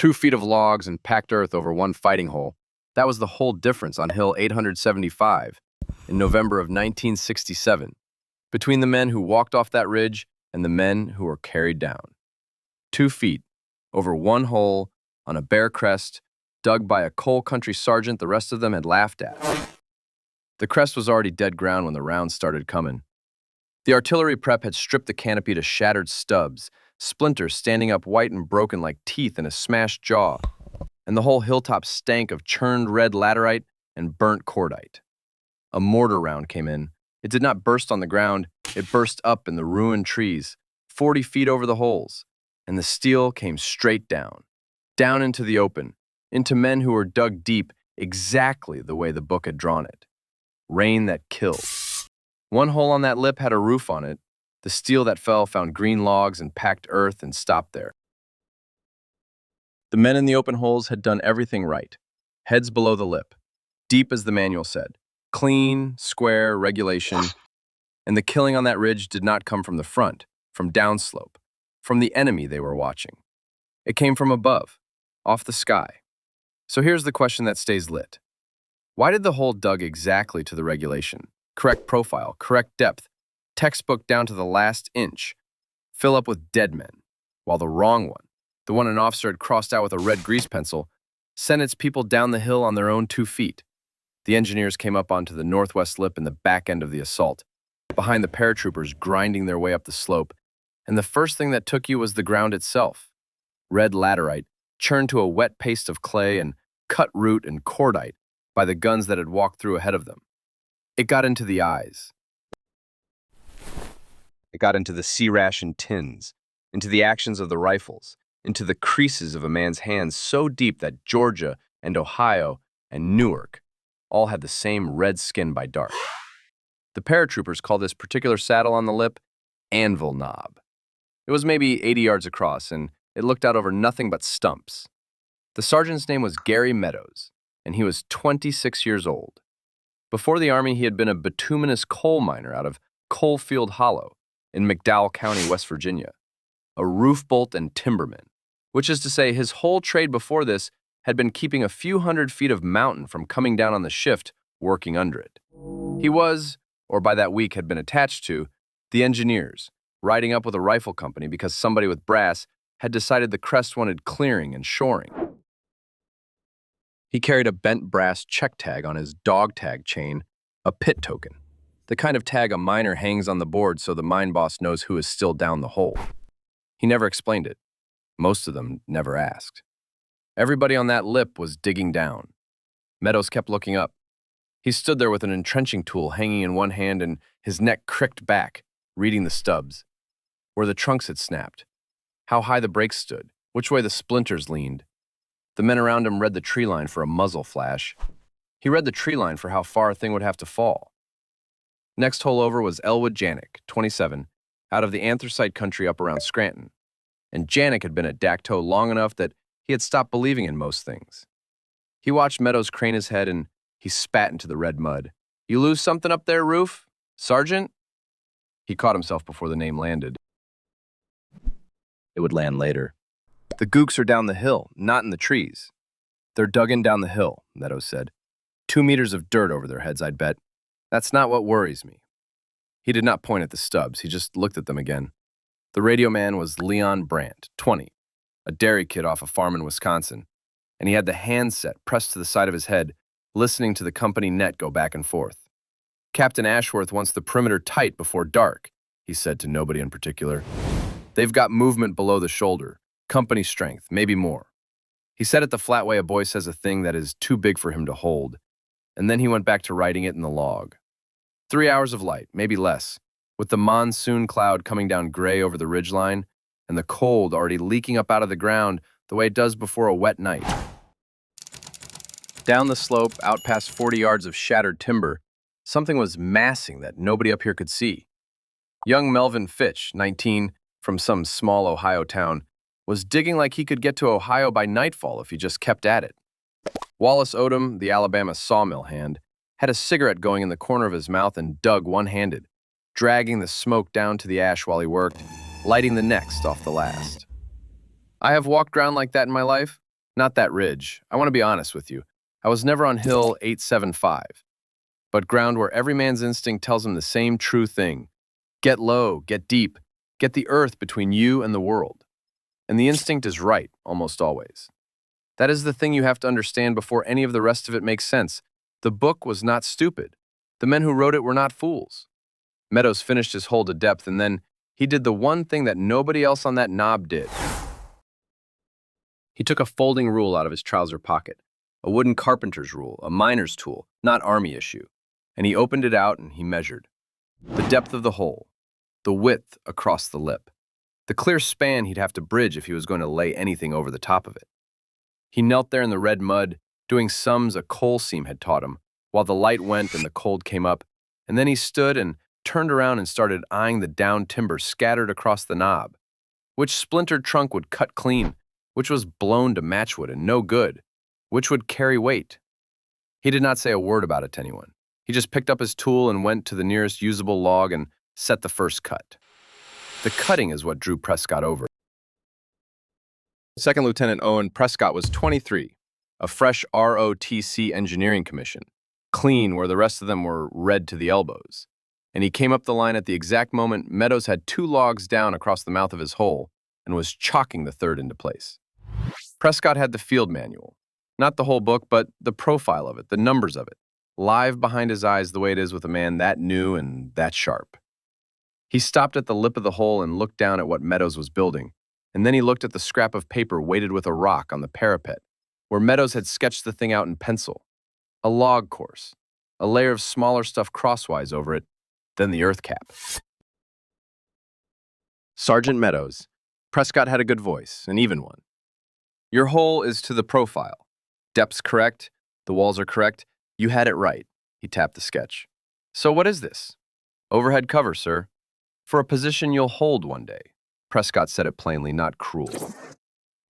2 feet of logs and packed earth over one fighting hole. That was the whole difference on Hill 875 in November of 1967, between the men who walked off that ridge and the men who were carried down. 2 feet over one hole on a bare crest dug by a coal country sergeant the rest of them had laughed at. The crest was already dead ground when the rounds started coming. The artillery prep had stripped the canopy to shattered stubs, splinters standing up white and broken like teeth in a smashed jaw, and the whole hilltop stank of churned red laterite and burnt cordite. A mortar round came in. It did not burst on the ground, it burst up in the ruined trees, 40 feet over the holes, and the steel came straight down into the open, into men who were dug deep exactly the way the book had drawn it. Rain that killed. One hole on that lip had a roof on it. The steel that fell found green logs and packed earth and stopped there. The men in the open holes had done everything right. Heads below the lip, deep as the manual said. Clean, square, regulation. And the killing on that ridge did not come from the front, from downslope, from the enemy they were watching. It came from above, off the sky. So here's the question that stays lit. Why did the hole dug exactly to the regulation? Correct profile, correct depth, textbook down to the last inch, fill up with dead men, while the wrong one, the one an officer had crossed out with a red grease pencil, sent its people down the hill on their own 2 feet. The engineers came up onto the northwest lip in the back end of the assault, behind the paratroopers grinding their way up the slope, and the first thing that took you was the ground itself. Red laterite, churned to a wet paste of clay and cut root and cordite by the guns that had walked through ahead of them. It got into the eyes. It got into the C-ration tins, into the actions of the rifles, into the creases of a man's hands so deep that Georgia and Ohio and Newark all had the same red skin by dark. The paratroopers call this particular saddle on the lip Anvil Knob. It was maybe 80 yards across, and it looked out over nothing but stumps. The sergeant's name was Gary Meadows, and he was 26 years old. Before the Army, he had been a bituminous coal miner out of Coalfield Hollow in McDowell County, West Virginia, a roof bolt and timberman, which is to say his whole trade before this had been keeping a few hundred feet of mountain from coming down on the shift, working under it. He was, or by that week had been attached to, the engineers, riding up with a rifle company because somebody with brass had decided the crest wanted clearing and shoring. He carried a bent brass check tag on his dog tag chain, a pit token, the kind of tag a miner hangs on the board so the mine boss knows who is still down the hole. He never explained it. Most of them never asked. Everybody on that lip was digging down. Meadows kept looking up. He stood there with an entrenching tool hanging in one hand and his neck cricked back, reading the stubs, where the trunks had snapped, how high the brakes stood, which way the splinters leaned. The men around him read the tree line for a muzzle flash. He read the tree line for how far a thing would have to fall. Next hole over was Elwood Janik, 27, out of the anthracite country up around Scranton. And Janik had been at Dacto long enough that he had stopped believing in most things. He watched Meadows crane his head and he spat into the red mud. "You lose something up there, Roof? Sergeant?" He caught himself before the name landed. It would land later. "The gooks are down the hill, not in the trees." "They're dug in down the hill," Meadows said. 2 meters of dirt over their heads, I'd bet. "That's not what worries me." He did not point at the stubs, he just looked at them again. The radio man was Leon Brandt, 20, a dairy kid off a farm in Wisconsin, and he had the handset pressed to the side of his head, listening to the company net go back and forth. "Captain Ashworth wants the perimeter tight before dark," he said to nobody in particular. "They've got movement below the shoulder, company strength, maybe more." He said it the flat way a boy says a thing that is too big for him to hold, and then he went back to writing it in the log. 3 hours of light, maybe less, with the monsoon cloud coming down gray over the ridgeline and the cold already leaking up out of the ground the way it does before a wet night. Down the slope, out past 40 yards of shattered timber, something was massing that nobody up here could see. Young Melvin Fitch, 19, from some small Ohio town, was digging like he could get to Ohio by nightfall if he just kept at it. Wallace Odom, the Alabama sawmill hand, had a cigarette going in the corner of his mouth and dug one-handed, dragging the smoke down to the ash while he worked, lighting the next off the last. I have walked around like that in my life, Not that ridge. I want to be honest with you. I was never on Hill 875, but ground where every man's instinct tells him the same true thing. Get low, get deep, get the earth between you and the world. And the instinct is right, almost always. That is the thing you have to understand before any of the rest of it makes sense. The book was not stupid. The men who wrote it were not fools. Meadows finished his hole to depth, and then he did the one thing that nobody else on that knob did. He took a folding rule out of his trouser pocket, a wooden carpenter's rule, a miner's tool, not army issue, and he opened it out and he measured. The depth of the hole, the width across the lip, the clear span he'd have to bridge if he was going to lay anything over the top of it. He knelt there in the red mud, doing sums a coal seam had taught him, while the light went and the cold came up, and then he stood and turned around and started eyeing the down timber scattered across the knob. Which splintered trunk would cut clean, which was blown to matchwood and no good, which would carry weight. He did not say a word about it to anyone. He just picked up his tool and went to the nearest usable log and set the first cut. The cutting is what drew Prescott over. Second Lieutenant Owen Prescott was 23, a fresh ROTC engineering commission, clean where the rest of them were red to the elbows. And he came up the line at the exact moment Meadows had 2 logs down across the mouth of his hole and was chalking the third into place. Prescott had the field manual, not the whole book, but the profile of it, the numbers of it, live behind his eyes the way it is with a man that new and that sharp. He stopped at the lip of the hole and looked down at what Meadows was building, and then he looked at the scrap of paper weighted with a rock on the parapet, where Meadows had sketched the thing out in pencil. A log course, a layer of smaller stuff crosswise over it, then the earth cap. Sergeant Meadows. Prescott had a good voice, an even one. Your hole is to the profile. Depth's correct, the walls are correct. You had it right. He tapped the sketch. So what is this? Overhead cover, sir. For a position you'll hold one day. Prescott said it plainly, not cruel.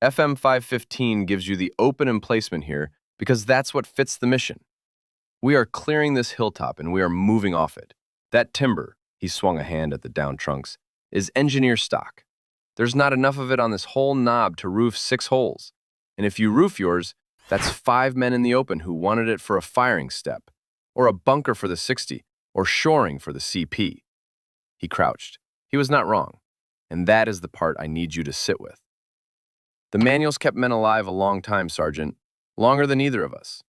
FM 515 gives you the open emplacement here because that's what fits the mission. We are clearing this hilltop and we are moving off it. That timber, he swung a hand at the down trunks, is engineer stock. There's not enough of it on this whole knob to roof 6 holes. And if you roof yours, that's 5 men in the open who wanted it for a firing step, or a bunker for the 60, or shoring for the CP. He crouched. He was not wrong. And that is the part I need you to sit with. The manuals kept men alive a long time, Sergeant. Longer than either of us.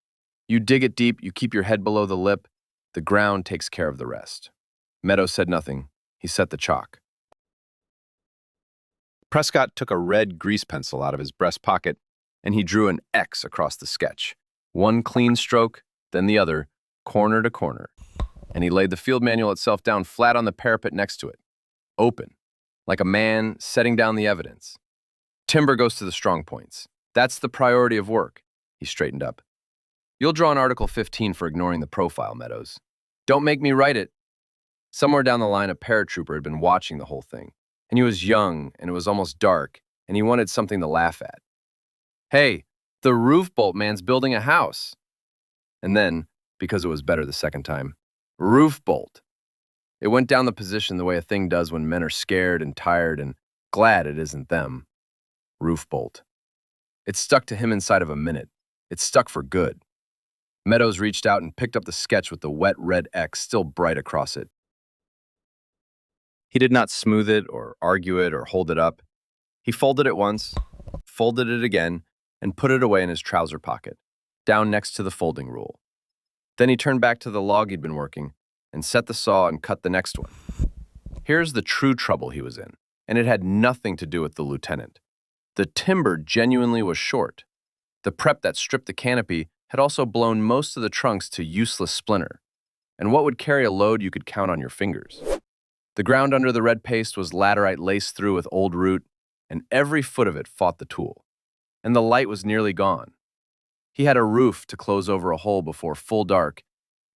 You dig it deep, you keep your head below the lip, the ground takes care of the rest. Meadows said nothing. He set the chalk. Prescott took a red grease pencil out of his breast pocket, and he drew an X across the sketch. One clean stroke, then the other, corner to corner. And he laid the field manual itself down flat on the parapet next to it. Open, like a man setting down the evidence. Timber goes to the strong points. That's the priority of work. He straightened up. You'll draw an Article 15 for ignoring the profile, Meadows. Don't make me write it. Somewhere down the line, a paratrooper had been watching the whole thing, and he was young, and it was almost dark, and he wanted something to laugh at. Hey, the roof bolt man's building a house. And then, because it was better the second time, roof bolt. It went down the position the way a thing does when men are scared and tired and glad it isn't them. Roof bolt. It stuck to him inside of a minute. It stuck for good. Meadows reached out and picked up the sketch with the wet red X still bright across it. He did not smooth it or argue it or hold it up. He folded it once, folded it again, and put it away in his trouser pocket, down next to the folding rule. Then he turned back to the log he'd been working and set the saw and cut the next one. Here's the true trouble he was in, and it had nothing to do with the lieutenant. The timber genuinely was short. The prep that stripped the canopy had also blown most of the trunks to useless splinter, and what would carry a load you could count on your fingers. The ground under the red paste was laterite laced through with old root, and every foot of it fought the tool. And the light was nearly gone. He had a roof to close over a hole before full dark,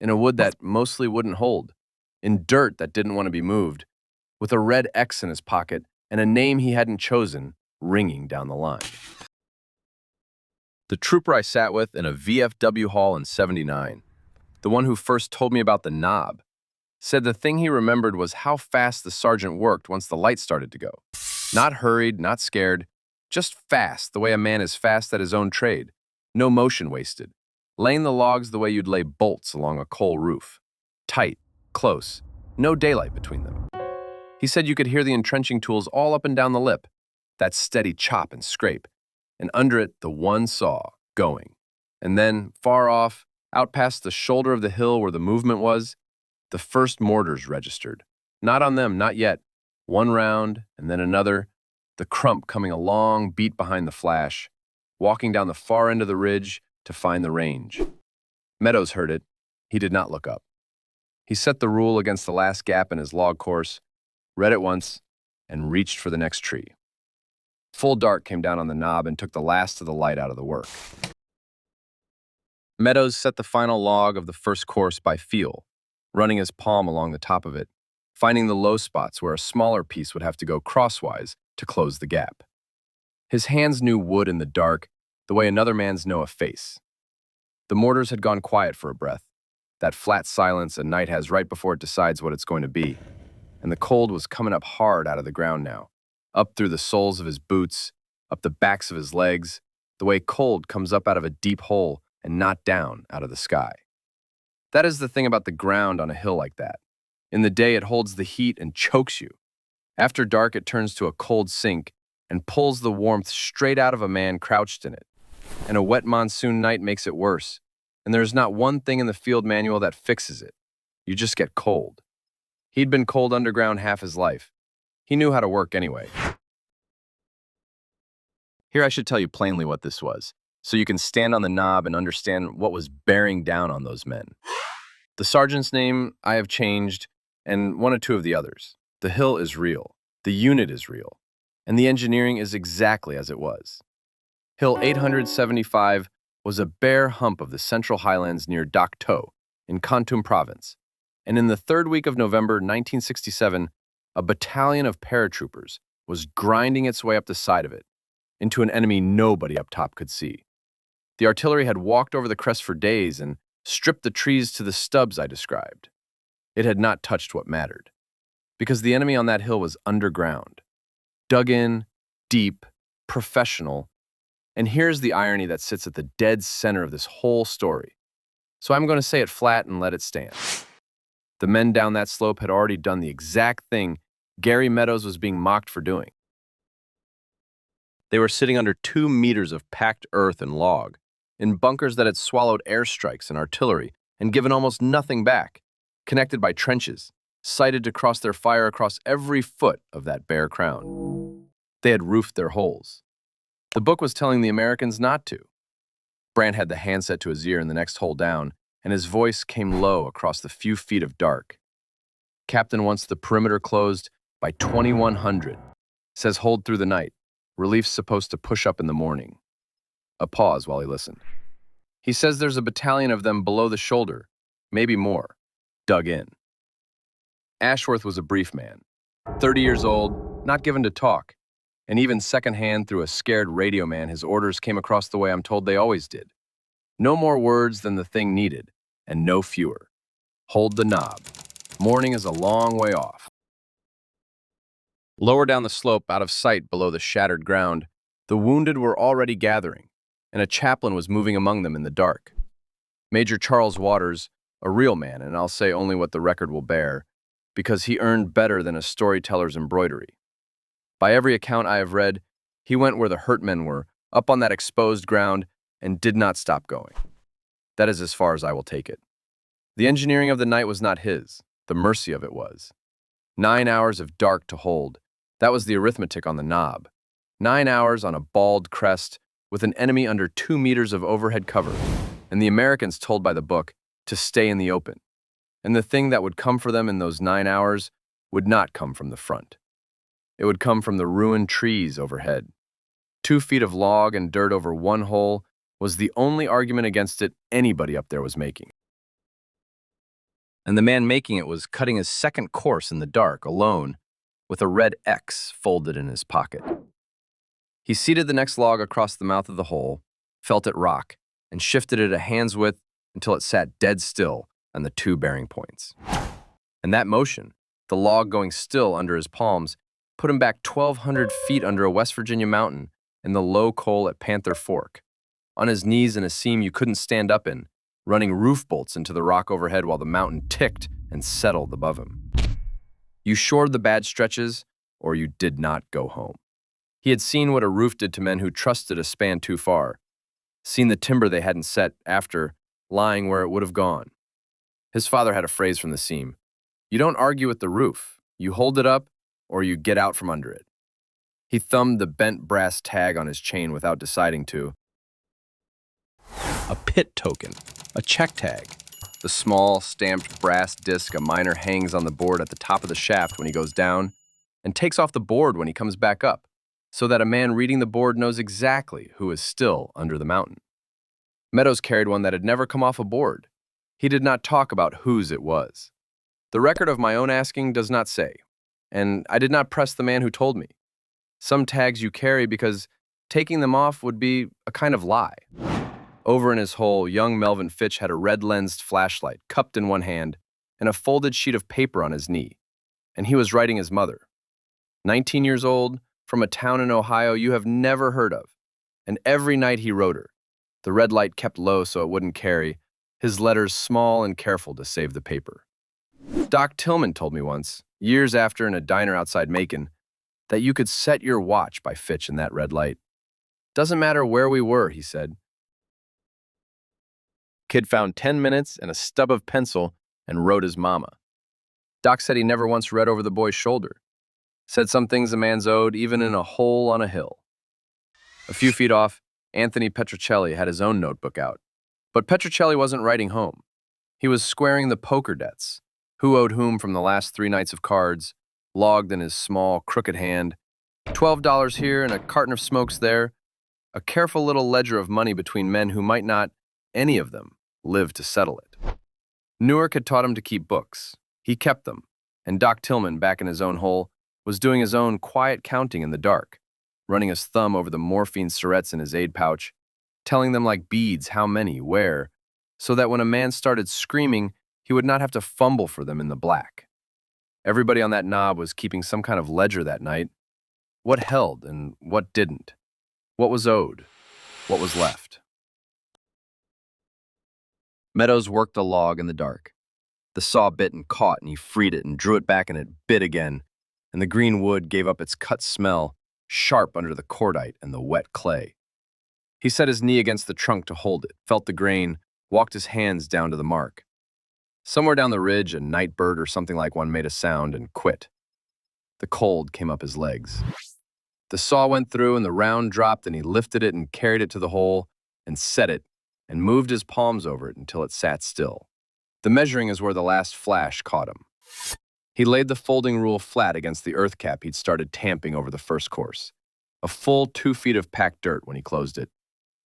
in a wood that mostly wouldn't hold, in dirt that didn't want to be moved, with a red X in his pocket and a name he hadn't chosen ringing down the line. The trooper I sat with in a VFW hall in '79, the one who first told me about the knob, said the thing he remembered was how fast the sergeant worked once the light started to go. Not hurried, not scared, Just fast, the way a man is fast at his own trade. No motion wasted. Laying the logs the way you'd lay bolts along a coal roof. Tight, close, no daylight between them. He said you could hear the entrenching tools all up and down the lip, that steady chop and scrape, and under it the one saw, going. And then, far off, out past the shoulder of the hill where the movement was, the first mortars registered. Not on them, not yet. One round, and then another, the crump coming a long beat behind the flash, walking down the far end of the ridge to find the range. Meadows heard it. He did not look up. He set the rule against the last gap in his log course, read it once, and reached for the next tree. Full dark came down on the knob and took the last of the light out of the work. Meadows set the final log of the first course by feel, running his palm along the top of it, finding the low spots where a smaller piece would have to go crosswise to close the gap. His hands knew wood in the dark the way another man's know a face. The mortars had gone quiet for a breath, that flat silence a night has right before it decides what it's going to be, and the cold was coming up hard out of the ground now, up through the soles of his boots, up the backs of his legs, the way cold comes up out of a deep hole and not down out of the sky. That is the thing about the ground on a hill like that. In the day, it holds the heat and chokes you. After dark, it turns to a cold sink and pulls the warmth straight out of a man crouched in it. And a wet monsoon night makes it worse. And there is not one thing in the field manual that fixes it. You just get cold. He'd been cold underground half his life. He knew how to work anyway. Here I should tell you plainly what this was, so you can stand on the knob and understand what was bearing down on those men. The sergeant's name I have changed, and one or two of the others. The hill is real. The unit is real. And the engineering is exactly as it was. Hill 875 was a bare hump of the Central Highlands near Dak To in Kon Tum province. And in the third week of November 1967, a battalion of paratroopers was grinding its way up the side of it, into an enemy nobody up top could see. The artillery had walked over the crest for days and stripped the trees to the stubs I described. It had not touched what mattered, because the enemy on that hill was underground, dug in, deep, professional, and here's the irony that sits at the dead center of this whole story. So I'm going to say it flat and let it stand. The men down that slope had already done the exact thing Gary Meadows was being mocked for doing. They were sitting under 2 meters of packed earth and log, in bunkers that had swallowed airstrikes and artillery and given almost nothing back, connected by trenches, sighted to cross their fire across every foot of that bare crown. They had roofed their holes. The book was telling the Americans not to. Brant had the handset to his ear in the next hole down, and his voice came low across the few feet of dark. Captain wants the perimeter closed by 2100. Says hold through the night. Relief's supposed to push up in the morning. A pause while he listened. He says there's a battalion of them below the shoulder, maybe more, dug in. Ashworth was a brief man, 30 years old, not given to talk, and even secondhand through a scared radio man, his orders came across the way I'm told they always did. No more words than the thing needed, and no fewer. Hold the knob. Morning is a long way off. Lower down the slope, out of sight below the shattered ground, the wounded were already gathering, and a chaplain was moving among them in the dark. Major Charles Waters, a real man, and I'll say only what the record will bear, because he earned better than a storyteller's embroidery. By every account I have read, he went where the hurt men were, up on that exposed ground, and did not stop going. That is as far as I will take it. The engineering of the night was not his. The mercy of it was. 9 hours of dark to hold. That was the arithmetic on the knob. 9 hours on a bald crest with an enemy under 2 meters of overhead cover, and the Americans told by the book to stay in the open. And the thing that would come for them in those 9 hours would not come from the front. It would come from the ruined trees overhead. 2 feet of log and dirt over one hole was the only argument against it anybody up there was making. And the man making it was cutting his second course in the dark, alone, with a red X folded in his pocket. He seated the next log across the mouth of the hole, felt it rock, and shifted it a hand's width until it sat dead still on the 2 bearing points. And that motion, the log going still under his palms, put him back 1,200 feet under a West Virginia mountain in the low coal at Panther Fork, on his knees in a seam you couldn't stand up in, running roof bolts into the rock overhead while the mountain ticked and settled above him. You shored the bad stretches, or you did not go home. He had seen what a roof did to men who trusted a span too far, seen the timber they hadn't set after lying where it would have gone. His father had a phrase from the seam: "You don't argue with the roof, you hold it up, or you get out from under it." He thumbed the bent brass tag on his chain without deciding to. A pit token, a check tag. The small, stamped brass disc a miner hangs on the board at the top of the shaft when he goes down, and takes off the board when he comes back up, so that a man reading the board knows exactly who is still under the mountain. Meadows carried one that had never come off a board. He did not talk about whose it was. The record of my own asking does not say, and I did not press the man who told me. Some tags you carry because taking them off would be a kind of lie. Over in his hole, young Melvin Fitch had a red-lensed flashlight cupped in one hand and a folded sheet of paper on his knee, and he was writing his mother. 19 years old, from a town in Ohio you have never heard of, and every night he wrote her. The red light kept low so it wouldn't carry, his letters small and careful to save the paper. Doc Tillman told me once, years after in a diner outside Macon, that you could set your watch by Fitch in that red light. "Doesn't matter where we were," he said. Kid found 10 minutes and a stub of pencil and wrote his mama. Doc said he never once read over the boy's shoulder. Said some things a man's owed even in a hole on a hill. A few feet off, Anthony Petrocelli had his own notebook out. But Petrocelli wasn't writing home. He was squaring the poker debts, who owed whom from the last 3 nights of cards, logged in his small, crooked hand, $12 here and a carton of smokes there, a careful little ledger of money between men who might not, any of them, live to settle it. Newark had taught him to keep books. He kept them, and Doc Tillman, back in his own hole, was doing his own quiet counting in the dark, running his thumb over the morphine syrettes in his aid pouch, telling them like beads how many, where, so that when a man started screaming, he would not have to fumble for them in the black. Everybody on that knob was keeping some kind of ledger that night. What held and what didn't? What was owed? What was left? Meadows worked a log in the dark. The saw bit and caught, and he freed it and drew it back, and it bit again, and the green wood gave up its cut smell, sharp under the cordite and the wet clay. He set his knee against the trunk to hold it, felt the grain, walked his hands down to the mark. Somewhere down the ridge, a night bird or something like one made a sound and quit. The cold came up his legs. The saw went through, and the round dropped, and he lifted it and carried it to the hole and set it and moved his palms over it until it sat still. The measuring is where the last flash caught him. He laid the folding rule flat against the earth cap he'd started tamping over the first course. A full 2 feet of packed dirt when he closed it.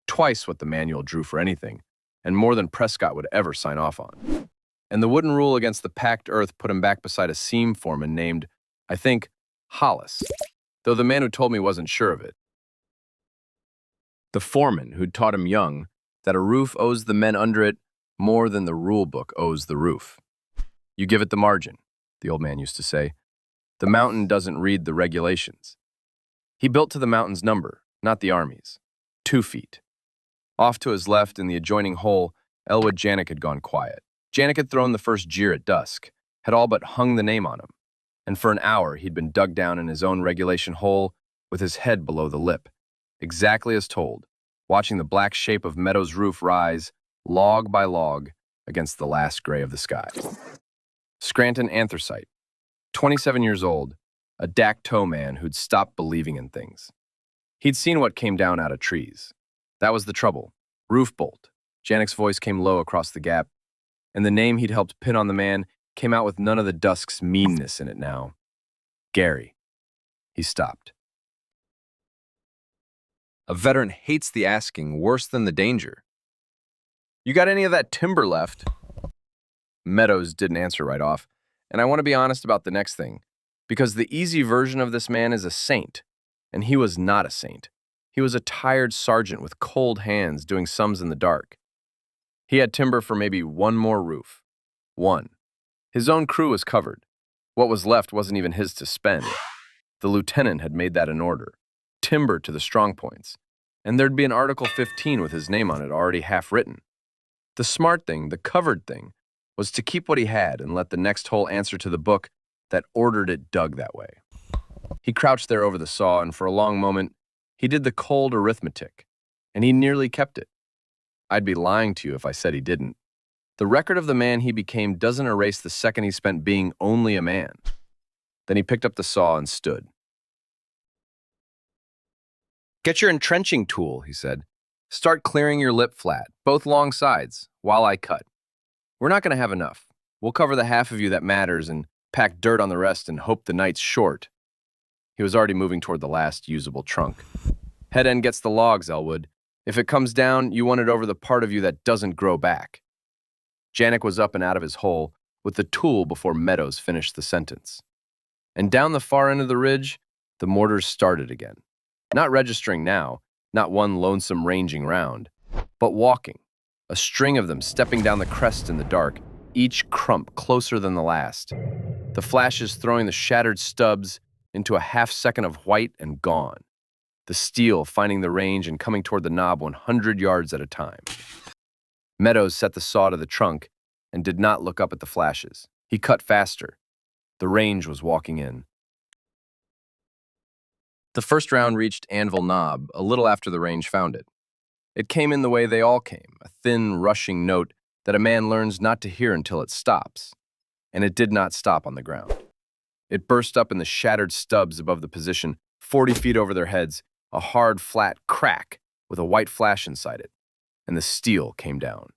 Twice what the manual drew for anything, and more than Prescott would ever sign off on. And the wooden rule against the packed earth put him back beside a seam foreman named, I think, Hollis, though the man who told me wasn't sure of it. The foreman who'd taught him young that a roof owes the men under it more than the rule book owes the roof. You give it the margin, the old man used to say. The mountain doesn't read the regulations. He built to the mountain's number, not the Army's. 2 feet. Off to his left in the adjoining hole, Elwood Janik had gone quiet. Janik had thrown the first jeer at dusk, had all but hung the name on him, and for an hour he'd been dug down in his own regulation hole with his head below the lip, exactly as told, watching the black shape of Meadows' roof rise, log by log, against the last gray of the sky. Scranton Anthracite, 27 years old, a Dak-Toe man who'd stopped believing in things. He'd seen what came down out of trees. That was the trouble. Roof bolt. Janik's voice came low across the gap, and the name he'd helped pin on the man came out with none of the dusk's meanness in it now. Gary. He stopped. A veteran hates the asking worse than the danger. You got any of that timber left? Meadows didn't answer right off, and I want to be honest about the next thing, because the easy version of this man is a saint, and he was not a saint. He was a tired sergeant with cold hands doing sums in the dark. He had timber for maybe one more roof. One. His own crew was covered. What was left wasn't even his to spend. The lieutenant had made that an order. timber to the strong points, and there'd be an Article 15 with his name on it already half written. The smart thing, the covered thing, was to keep what he had and let the next hole answer to the book that ordered it dug that way. He crouched there over the saw, and for a long moment, he did the cold arithmetic, and he nearly kept it. I'd be lying to you if I said he didn't. The record of the man he became doesn't erase the second he spent being only a man. Then he picked up the saw and stood. "Get your entrenching tool," he said. "Start clearing your lip flat, both long sides, while I cut. We're not going to have enough. We'll cover the half of you that matters and pack dirt on the rest and hope the night's short." He was already moving toward the last usable trunk. "Head end gets the logs, Elwood. If it comes down, you want it over the part of you that doesn't grow back." Janek was up and out of his hole with the tool before Meadows finished the sentence. And down the far end of the ridge, the mortars started again. Not registering now, not one lonesome ranging round, but walking, a string of them stepping down the crest in the dark, each crump closer than the last. The flashes throwing the shattered stubs into a half second of white and gone. The steel finding the range and coming toward the knob 100 yards at a time. Meadows set the saw to the trunk and did not look up at the flashes. He cut faster. The range was walking in. The first round reached Anvil Knob a little after the range found it. It came in the way they all came, a thin, rushing note that a man learns not to hear until it stops. And it did not stop on the ground. It burst up in the shattered stubs above the position, 40 feet over their heads, a hard, flat crack with a white flash inside it. And the steel came down.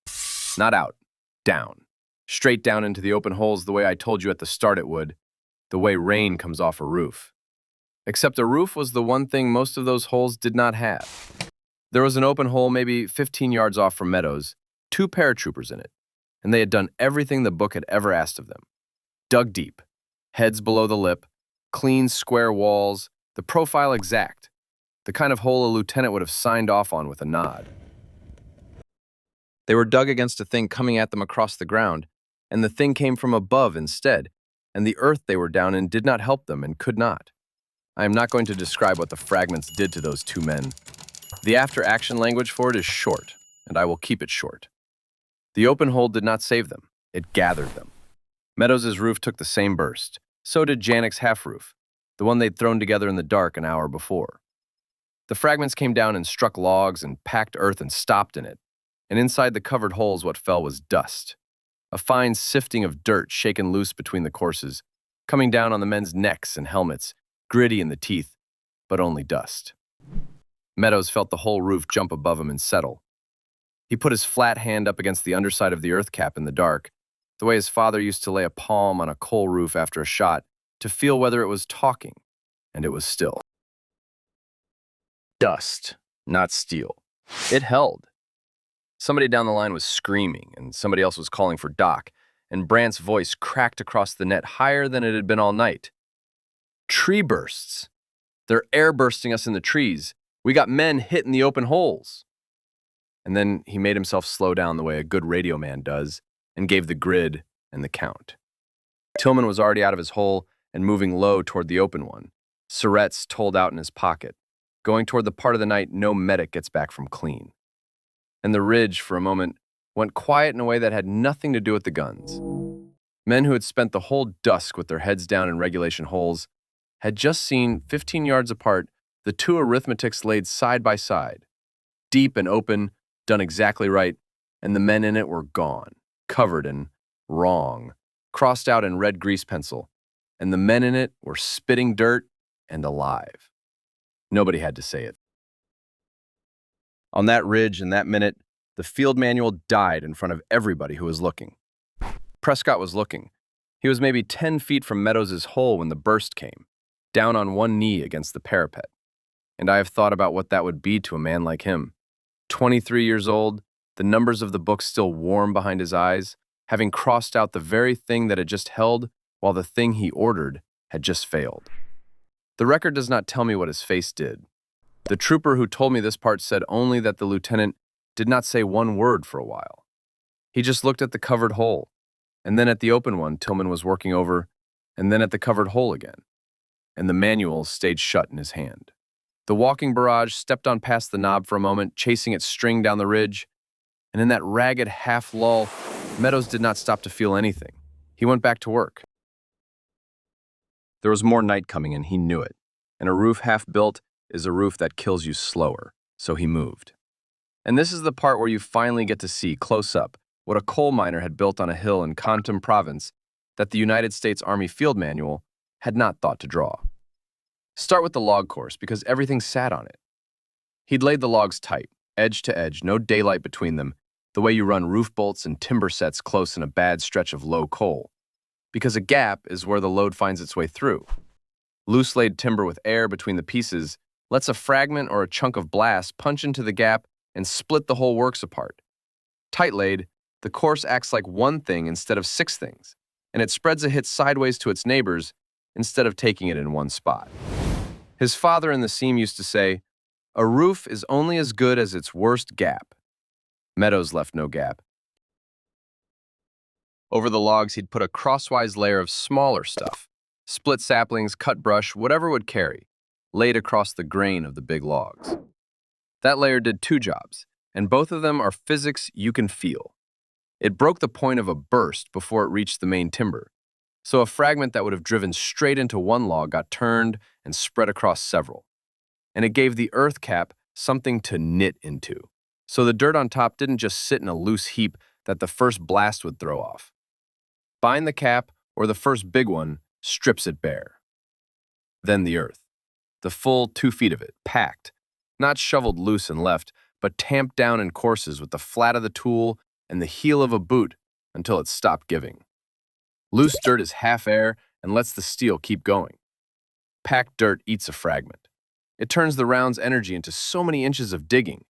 Not out, down. Straight down into the open holes the way I told you at the start it would, the way rain comes off a roof. Except a roof was the one thing most of those holes did not have. There was an open hole maybe 15 yards off from Meadows, 2 paratroopers in it, and they had done everything the book had ever asked of them. Dug deep, heads below the lip, clean square walls, the profile exact, the kind of hole a lieutenant would have signed off on with a nod. They were dug against a thing coming at them across the ground, and the thing came from above instead, and the earth they were down in did not help them and could not. I am not going to describe what the fragments did to those 2 men. The after-action language for it is short, and I will keep it short. The open hole did not save them. It gathered them. Meadows' roof took the same burst. So did Janek's half roof, the one they'd thrown together in the dark an hour before. The fragments came down and struck logs and packed earth and stopped in it, and inside the covered holes what fell was dust, a fine sifting of dirt shaken loose between the courses, coming down on the men's necks and helmets, gritty in the teeth, but only dust. Meadows felt the whole roof jump above him and settle. He put his flat hand up against the underside of the earth cap in the dark, the way his father used to lay a palm on a coal roof after a shot to feel whether it was talking, and it was still. Dust, not steel. It held. Somebody down the line was screaming, and somebody else was calling for Doc, and Brant's voice cracked across the net higher than it had been all night. Tree bursts. They're air bursting us in the trees. We got men hit in the open holes. And then he made himself slow down the way a good radio man does, and gave the grid and the count. Tillman was already out of his hole and moving low toward the open one, Surrette's told out in his pocket, going toward the part of the night no medic gets back from clean. And the ridge, for a moment, went quiet in a way that had nothing to do with the guns. Men who had spent the whole dusk with their heads down in regulation holes had just seen, 15 yards apart, the 2 arithmetics laid side by side, deep and open, done exactly right, and the men in it were gone, covered in wrong, crossed out in red grease pencil, and the men in it were spitting dirt and alive. Nobody had to say it. On that ridge in that minute, the field manual died in front of everybody who was looking. Prescott was looking. He was maybe 10 feet from Meadows' hole when the burst came, down on one knee against the parapet. And I have thought about what that would be to a man like him. 23 years old, the numbers of the book still warm behind his eyes, having crossed out the very thing that had just held while the thing he ordered had just failed. The record does not tell me what his face did. The trooper who told me this part said only that the lieutenant did not say one word for a while. He just looked at the covered hole, and then at the open one Tillman was working over, and then at the covered hole again. And the manual stayed shut in his hand. The walking barrage stepped on past the knob for a moment, chasing its string down the ridge, and in that ragged half-lull, Meadows did not stop to feel anything. He went back to work. There was more night coming and he knew it, and a roof half-built is a roof that kills you slower, so he moved. And this is the part where you finally get to see, close up, what a coal miner had built on a hill in Kontum Province that the United States Army Field Manual had not thought to draw. Start with the log course, because everything sat on it. He'd laid the logs tight, edge to edge, no daylight between them, the way you run roof bolts and timber sets close in a bad stretch of low coal, because a gap is where the load finds its way through. Loose-laid timber with air between the pieces lets a fragment or a chunk of blast punch into the gap and split the whole works apart. Tight-laid, the course acts like one thing instead of 6 things, and it spreads a hit sideways to its neighbors instead of taking it in one spot. His father in the seam used to say, "A roof is only as good as its worst gap." Meadows left no gap. Over the logs, he'd put a crosswise layer of smaller stuff, split saplings, cut brush, whatever would carry, laid across the grain of the big logs. That layer did 2 jobs, and both of them are physics you can feel. It broke the point of a burst before it reached the main timber, so a fragment that would have driven straight into one log got turned and spread across several. And it gave the earth cap something to knit into, so the dirt on top didn't just sit in a loose heap that the first blast would throw off. Bind the cap, or the first big one, strips it bare. Then the earth, the full 2 feet of it, packed, not shoveled loose and left, but tamped down in courses with the flat of the tool and the heel of a boot until it stopped giving. Loose dirt is half air and lets the steel keep going. Packed dirt eats a fragment. It turns the round's energy into so many inches of digging,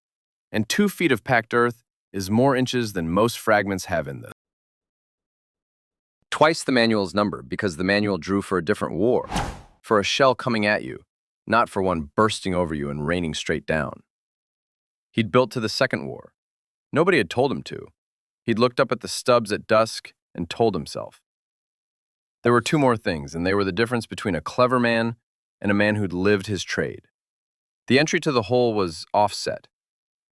and 2 feet of packed earth is more inches than most fragments have in them. Twice the manual's number, because the manual drew for a different war, for a shell coming at you, not for one bursting over you and raining straight down. He'd built to the second war. Nobody had told him to. He'd looked up at the stubs at dusk and told himself. There were 2 more things, and they were the difference between a clever man and a man who'd lived his trade. The entry to the hole was offset,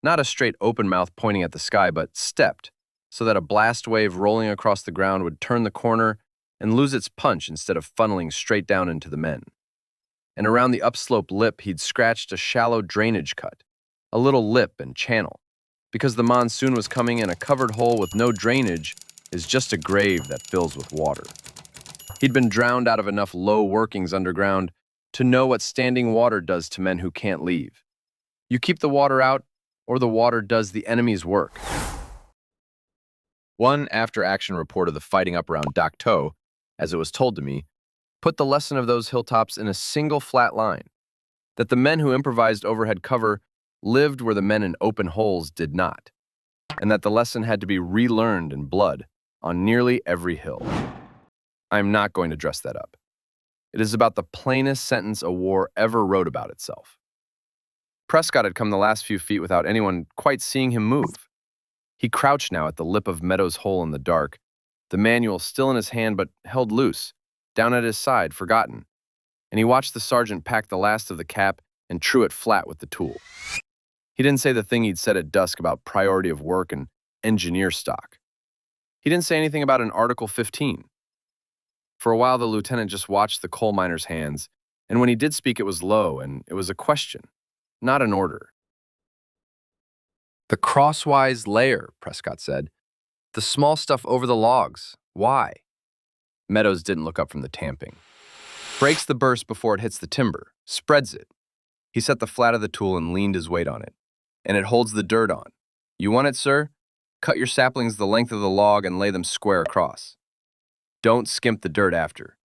not a straight open mouth pointing at the sky, but stepped, so that a blast wave rolling across the ground would turn the corner and lose its punch instead of funneling straight down into the men. And around the upslope lip, he'd scratched a shallow drainage cut, a little lip and channel, because the monsoon was coming and a covered hole with no drainage is just a grave that fills with water. He'd been drowned out of enough low workings underground to know what standing water does to men who can't leave. You keep the water out, or the water does the enemy's work. One after-action report of the fighting up around Dak To, as it was told to me, put the lesson of those hilltops in a single flat line, that the men who improvised overhead cover lived where the men in open holes did not, and that the lesson had to be relearned in blood on nearly every hill. I'm not going to dress that up. It is about the plainest sentence a war ever wrote about itself. Prescott had come the last few feet without anyone quite seeing him move. He crouched now at the lip of Meadows' hole in the dark, the manual still in his hand but held loose, down at his side, forgotten, and he watched the sergeant pack the last of the cap and true it flat with the tool. He didn't say the thing he'd said at dusk about priority of work and engineer stock. He didn't say anything about an Article 15. For a while, the lieutenant just watched the coal miner's hands, and when he did speak, it was low, and it was a question, not an order. "The crosswise layer," Prescott said. "The small stuff over the logs. Why?" Meadows didn't look up from the tamping. "Breaks the burst before it hits the timber, spreads it." He set the flat of the tool and leaned his weight on it. "And it holds the dirt on. You want it, sir? Cut your saplings the length of the log and lay them square across. Don't skimp the dirt after.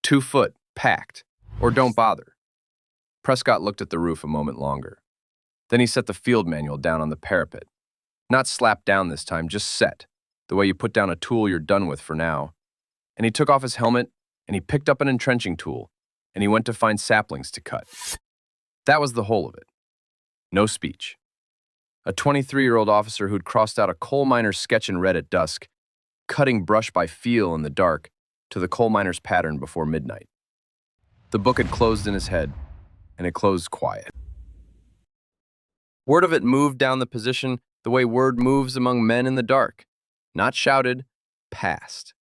2 foot, packed, or don't bother." Prescott looked at the roof a moment longer. Then he set the field manual down on the parapet. Not slapped down this time, just set, the way you put down a tool you're done with for now. And he took off his helmet, and he picked up an entrenching tool, and he went to find saplings to cut. That was the whole of it. No speech. A 23-year-old officer who'd crossed out a coal miner's sketch in red at dusk, cutting brush by feel in the dark to the coal miner's pattern before midnight. The book had closed in his head, and it closed quiet. Word of it moved down the position the way word moves among men in the dark. Not shouted, passed.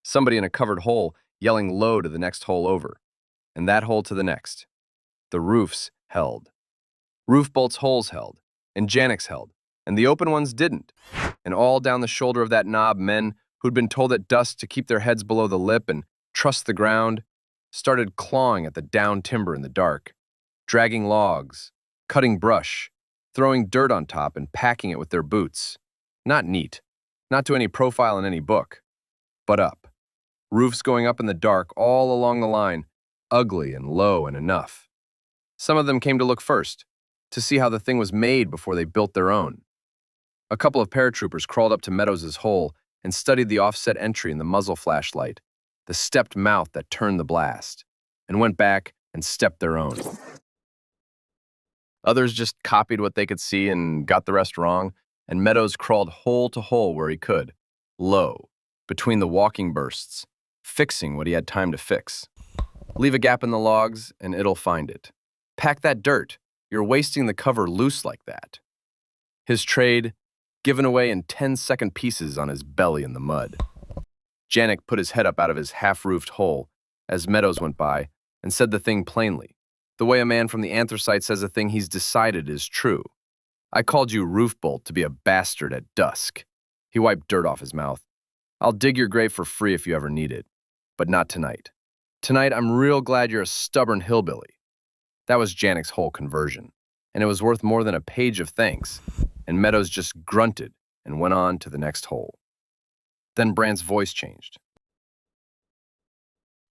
Somebody in a covered hole yelling low to the next hole over, and that hole to the next. The roofs held. Roof bolts' holes held, and Janek's held, and the open ones didn't. And all down the shoulder of that knob, men who'd been told at dusk to keep their heads below the lip and trust the ground, started clawing at the down timber in the dark, dragging logs, cutting brush, throwing dirt on top and packing it with their boots. Not neat, not to any profile in any book, but up. Roofs going up in the dark all along the line, ugly and low and enough. Some of them came to look first, to see how the thing was made before they built their own. A couple of paratroopers crawled up to Meadows' hole and studied the offset entry in the muzzle flashlight, the stepped mouth that turned the blast, and went back and stepped their own. Others just copied what they could see and got the rest wrong, and Meadows crawled hole to hole where he could, low, between the walking bursts, fixing what he had time to fix. Leave a gap in the logs, and it'll find it. Pack that dirt. You're wasting the cover loose like that. His trade, given away in 10-second pieces on his belly in the mud. Janek put his head up out of his half-roofed hole as Meadows went by and said the thing plainly, the way a man from the anthracite says a thing he's decided is true. I called you roof bolt to be a bastard at dusk. He wiped dirt off his mouth. I'll dig your grave for free if you ever need it, but not tonight. Tonight, I'm real glad you're a stubborn hillbilly. That was Janek's whole conversion, and it was worth more than a page of thanks, and Meadows just grunted and went on to the next hole. Then Brandt's voice changed.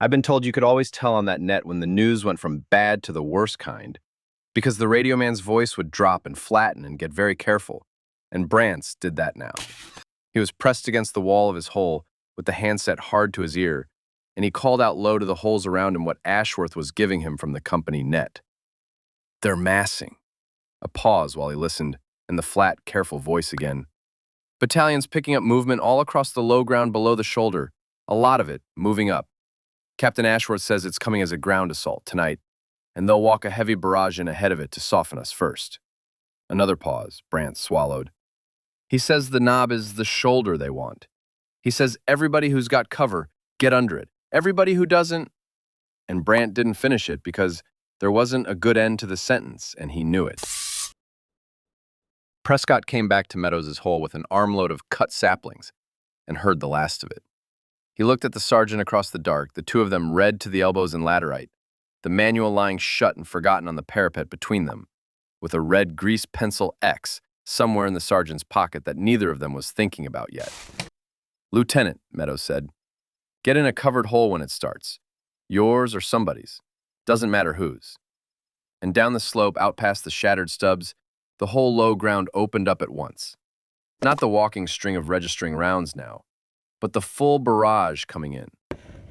I've been told you could always tell on that net when the news went from bad to the worst kind, because the radio man's voice would drop and flatten and get very careful, and Brandt's did that now. He was pressed against the wall of his hole with the handset hard to his ear, and he called out low to the holes around him what Ashworth was giving him from the company net. They're massing. A pause while he listened, and the flat, careful voice again. Battalions picking up movement all across the low ground below the shoulder, a lot of it moving up. Captain Ashworth says it's coming as a ground assault tonight, and they'll walk a heavy barrage in ahead of it to soften us first. Another pause. Brandt swallowed. He says the knob is the shoulder they want. He says everybody who's got cover, get under it. Everybody who doesn't... And Brandt didn't finish it because there wasn't a good end to the sentence, and he knew it. Prescott came back to Meadows' hole with an armload of cut saplings and heard the last of it. He looked at the sergeant across the dark, the two of them red to the elbows in laterite, the manual lying shut and forgotten on the parapet between them, with a red grease pencil X somewhere in the sergeant's pocket that neither of them was thinking about yet. Lieutenant, Meadows said, get in a covered hole when it starts. Yours or somebody's. Doesn't matter whose. And down the slope, out past the shattered stubs, the whole low ground opened up at once. Not the walking string of registering rounds now, but the full barrage coming in.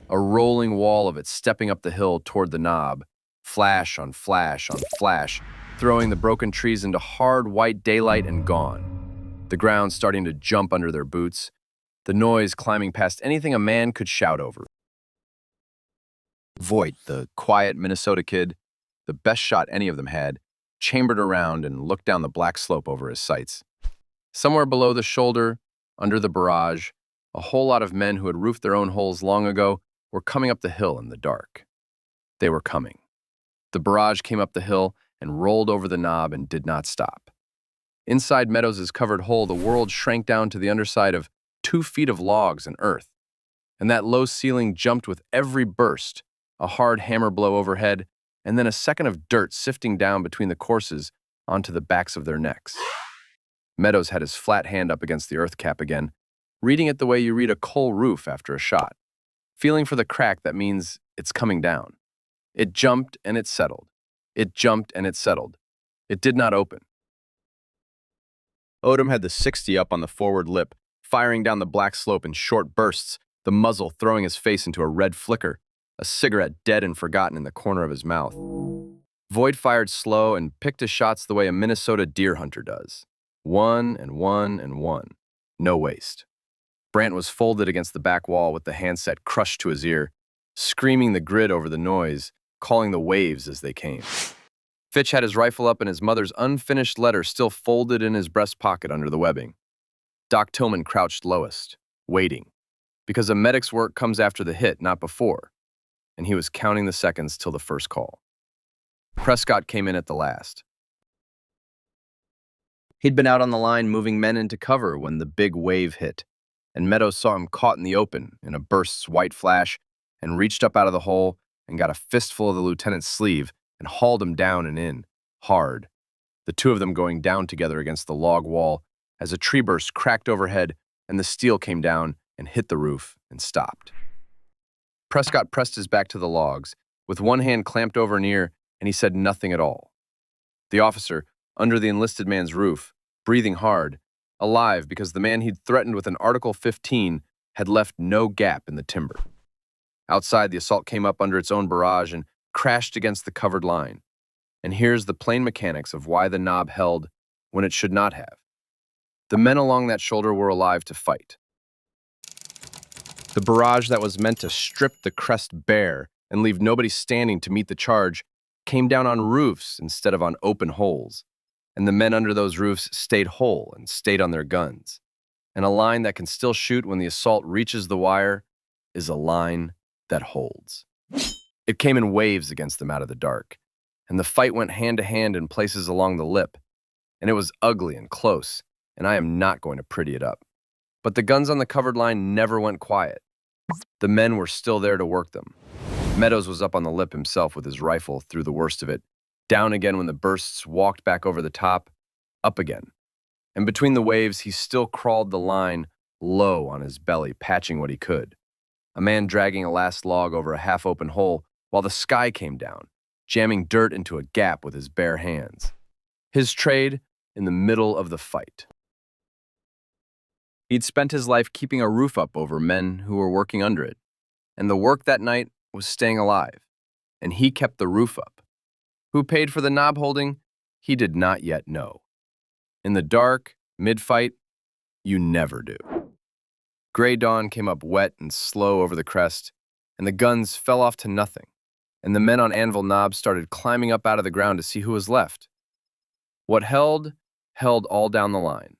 A rolling wall of it stepping up the hill toward the knob, flash on flash on flash, throwing the broken trees into hard white daylight and gone. The ground starting to jump under their boots, the noise climbing past anything a man could shout over. Voight, the quiet Minnesota kid, the best shot any of them had, chambered around and looked down the black slope over his sights. Somewhere below the shoulder, under the barrage, a whole lot of men who had roofed their own holes long ago were coming up the hill in the dark. They were coming. The barrage came up the hill and rolled over the knob and did not stop. Inside Meadows' covered hole, the world shrank down to the underside of 2 feet of logs and earth, and that low ceiling jumped with every burst, a hard hammer blow overhead, and then a second of dirt sifting down between the courses onto the backs of their necks. Meadows had his flat hand up against the earth cap again, reading it the way you read a coal roof after a shot, feeling for the crack that means it's coming down. It jumped and it settled. It jumped and it settled. It did not open. Odom had the 60 up on the forward lip, firing down the black slope in short bursts, the muzzle throwing his face into a red flicker, a cigarette dead and forgotten in the corner of his mouth. Voight fired slow and picked his shots the way a Minnesota deer hunter does. One and one and one. No waste. Brandt was folded against the back wall with the handset crushed to his ear, screaming the grid over the noise, calling the waves as they came. Fitch had his rifle up and his mother's unfinished letter still folded in his breast pocket under the webbing. Doc Tillman crouched lowest, waiting, because a medic's work comes after the hit, not before, and he was counting the seconds till the first call. Prescott came in at the last. He'd been out on the line moving men into cover when the big wave hit, and Meadows saw him caught in the open in a burst's white flash and reached up out of the hole and got a fistful of the lieutenant's sleeve and hauled him down and in, hard, the two of them going down together against the log wall as a tree burst cracked overhead and the steel came down and hit the roof and stopped. Prescott pressed his back to the logs, with one hand clamped over an ear, and he said nothing at all. The officer, under the enlisted man's roof, breathing hard, alive because the man he'd threatened with an Article 15 had left no gap in the timber. Outside, the assault came up under its own barrage and crashed against the covered line. And here's the plain mechanics of why the knob held when it should not have. The men along that shoulder were alive to fight. The barrage that was meant to strip the crest bare and leave nobody standing to meet the charge came down on roofs instead of on open holes, and the men under those roofs stayed whole and stayed on their guns. And a line that can still shoot when the assault reaches the wire is a line that holds. It came in waves against them out of the dark, and the fight went hand to hand in places along the lip, and it was ugly and close, and I am not going to pretty it up. But the guns on the covered line never went quiet. The men were still there to work them. Meadows was up on the lip himself with his rifle through the worst of it, down again when the bursts walked back over the top, up again. And between the waves, he still crawled the line low on his belly, patching what he could. A man dragging a last log over a half-open hole while the sky came down, jamming dirt into a gap with his bare hands. His trade in the middle of the fight. He'd spent his life keeping a roof up over men who were working under it, and the work that night was staying alive, and he kept the roof up. Who paid for the knob holding, he did not yet know. In the dark, mid-fight, you never do. Gray dawn came up wet and slow over the crest, and the guns fell off to nothing, and the men on Anvil Knob started climbing up out of the ground to see who was left. What held all down the line.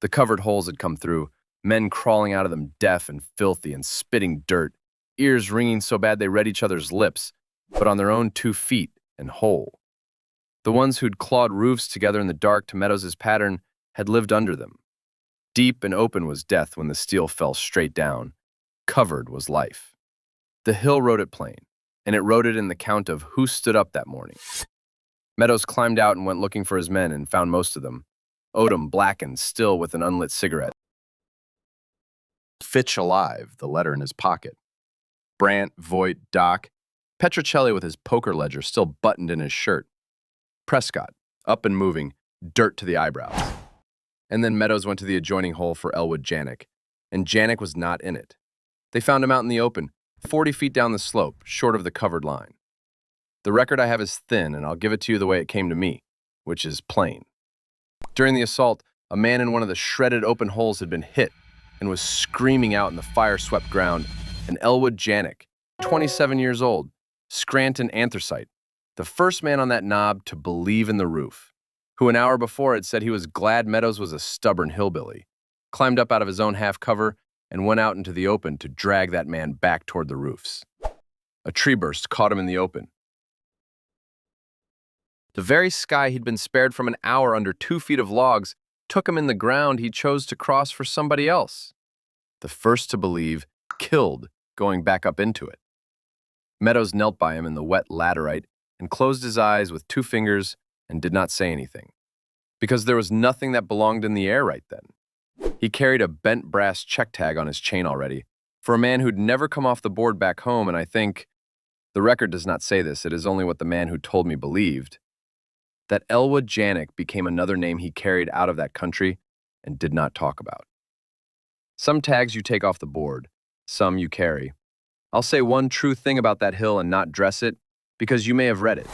The covered holes had come through, men crawling out of them deaf and filthy and spitting dirt, ears ringing so bad they read each other's lips, but on their own 2 feet and whole. The ones who'd clawed roofs together in the dark to Meadows' pattern had lived under them. Deep and open was death when the steel fell straight down. Covered was life. The hill wrote it plain, and it wrote it in the count of who stood up that morning. Meadows climbed out and went looking for his men and found most of them. Odom blackened, still with an unlit cigarette. Fitch alive, the letter in his pocket. Brandt, Voigt, Doc. Petrocelli with his poker ledger still buttoned in his shirt. Prescott, up and moving, dirt to the eyebrows. And then Meadows went to the adjoining hole for Elwood Janik, and Janik was not in it. They found him out in the open, 40 feet down the slope, short of the covered line. The record I have is thin, and I'll give it to you the way it came to me, which is plain. During the assault, a man in one of the shredded open holes had been hit and was screaming out in the fire-swept ground, and Elwood Janik, 27 years old, Scranton anthracite, the first man on that knob to believe in the roof, who an hour before had said he was glad Meadows was a stubborn hillbilly, climbed up out of his own half-cover and went out into the open to drag that man back toward the roofs. A tree burst caught him in the open. The very sky he'd been spared from an hour under 2 feet of logs took him in the ground he chose to cross for somebody else. The first to believe, killed going back up into it. Meadows knelt by him in the wet laterite and closed his eyes with 2 fingers and did not say anything, because there was nothing that belonged in the air right then. He carried a bent brass check tag on his chain already, for a man who'd never come off the board back home, and I think, the record does not say this, it is only what the man who told me believed, that Elwood Janik became another name he carried out of that country and did not talk about. Some tags you take off the board, some you carry. I'll say one true thing about that hill and not dress it, because you may have read it.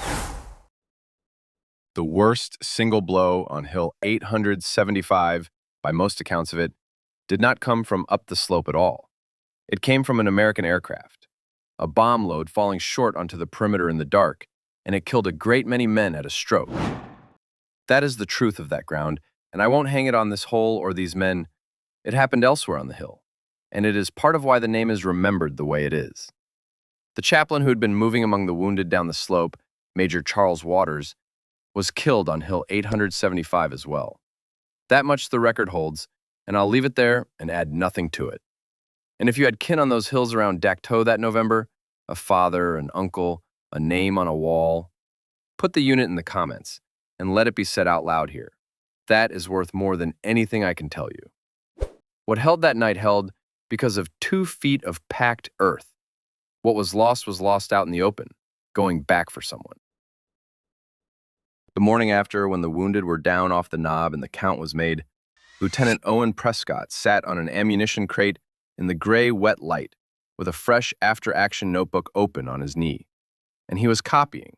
The worst single blow on Hill 875, by most accounts of it, did not come from up the slope at all. It came from an American aircraft, a bomb load falling short onto the perimeter in the dark, and it killed a great many men at a stroke. That is the truth of that ground, and I won't hang it on this hole or these men. It happened elsewhere on the hill, and it is part of why the name is remembered the way it is. The chaplain who had been moving among the wounded down the slope, Major Charles Waters, was killed on Hill 875 as well. That much the record holds, and I'll leave it there and add nothing to it. And if you had kin on those hills around Dak To that November, a father, an uncle, a name on a wall, put the unit in the comments and let it be said out loud here. That is worth more than anything I can tell you. What held that night held because of 2 feet of packed earth. What was lost out in the open, going back for someone. The morning after, when the wounded were down off the knob and the count was made, Lieutenant Owen Prescott sat on an ammunition crate in the gray, wet light with a fresh after-action notebook open on his knee. And he was copying,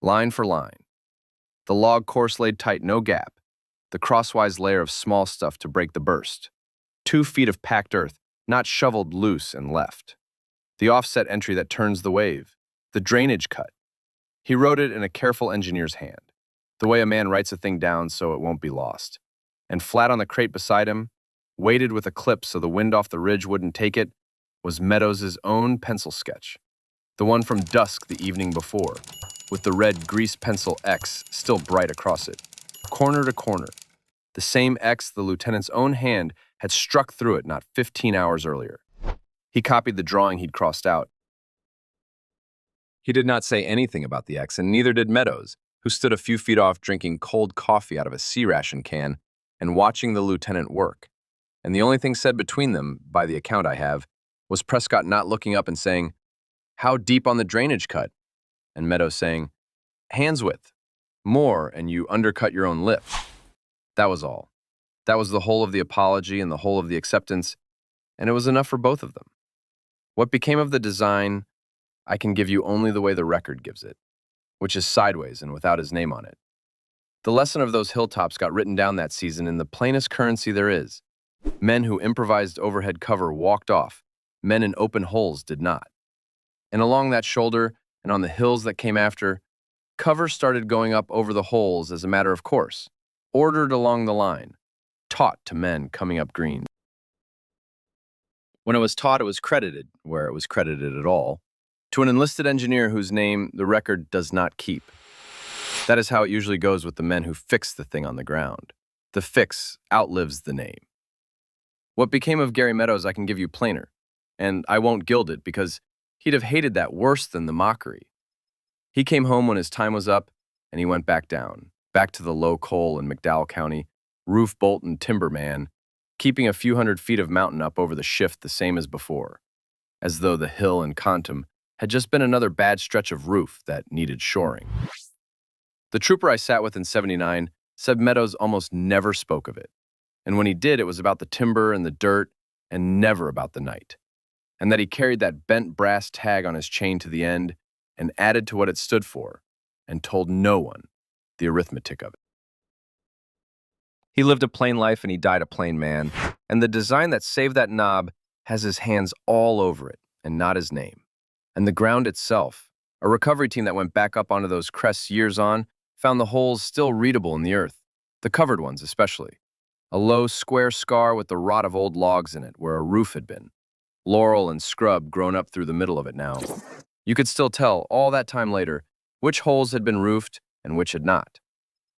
line for line. The log course laid tight, no gap, the crosswise layer of small stuff to break the burst. 2 feet of packed earth, not shoveled loose and left. The offset entry that turns the wave, the drainage cut. He wrote it in a careful engineer's hand, the way a man writes a thing down so it won't be lost. And flat on the crate beside him, weighted with a clip so the wind off the ridge wouldn't take it, was Meadows' own pencil sketch, the one from dusk the evening before, with the red grease pencil X still bright across it, corner to corner, the same X the lieutenant's own hand had struck through it not 15 hours earlier. He copied the drawing he'd crossed out. He did not say anything about the X, and neither did Meadows, who stood a few feet off drinking cold coffee out of a C-ration can and watching the lieutenant work. And the only thing said between them, by the account I have, was Prescott not looking up and saying, "How deep on the drainage cut?" And Meadows saying, "Hand's width. More, and you undercut your own lip." That was all. That was the whole of the apology and the whole of the acceptance, and it was enough for both of them. What became of the design, I can give you only the way the record gives it, which is sideways and without his name on it. The lesson of those hilltops got written down that season in the plainest currency there is. Men who improvised overhead cover walked off. Men in open holes did not. And along that shoulder and on the hills that came after, cover started going up over the holes as a matter of course, ordered along the line, taught to men coming up green. When it was taught, it was credited, where it was credited at all, to an enlisted engineer whose name the record does not keep. That is how it usually goes with the men who fix the thing on the ground. The fix outlives the name. What became of Gary Meadows I can give you plainer, and I won't gild it because he'd have hated that worse than the mockery. He came home when his time was up, and he went back down, back to the low coal in McDowell County, roof bolt and timberman, keeping a few hundred feet of mountain up over the shift the same as before, as though the hill in Contum had just been another bad stretch of roof that needed shoring. The trooper I sat with in '79 said Meadows almost never spoke of it, and when he did, it was about the timber and the dirt and never about the night, and that he carried that bent brass tag on his chain to the end and added to what it stood for and told no one the arithmetic of it. He lived a plain life and he died a plain man, and the design that saved that knob has his hands all over it and not his name. And the ground itself, a recovery team that went back up onto those crests years on, found the holes still readable in the earth, the covered ones especially. A low, square scar with the rot of old logs in it where a roof had been. Laurel and scrub grown up through the middle of it now. You could still tell, all that time later, which holes had been roofed and which had not.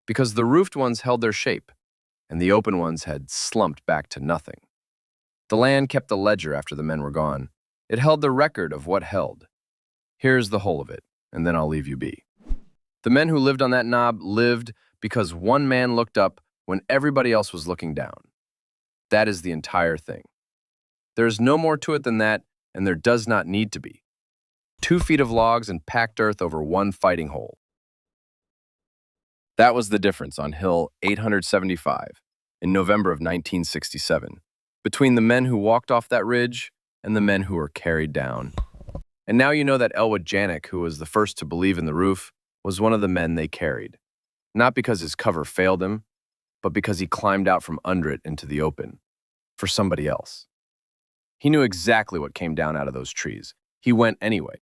Because the roofed ones held their shape, and the open ones had slumped back to nothing. The land kept the ledger after the men were gone. It held the record of what held. Here's the whole of it, and then I'll leave you be. The men who lived on that knob lived because one man looked up when everybody else was looking down. That is the entire thing. There is no more to it than that, and there does not need to be. 2 feet of logs and packed earth over one fighting hole. That was the difference on Hill 875 in November of 1967, between the men who walked off that ridge and the men who were carried down. And now you know that Elwood Janik, who was the first to believe in the roof, was one of the men they carried. Not because his cover failed him, but because he climbed out from under it into the open, for somebody else. He knew exactly what came down out of those trees. He went anyway.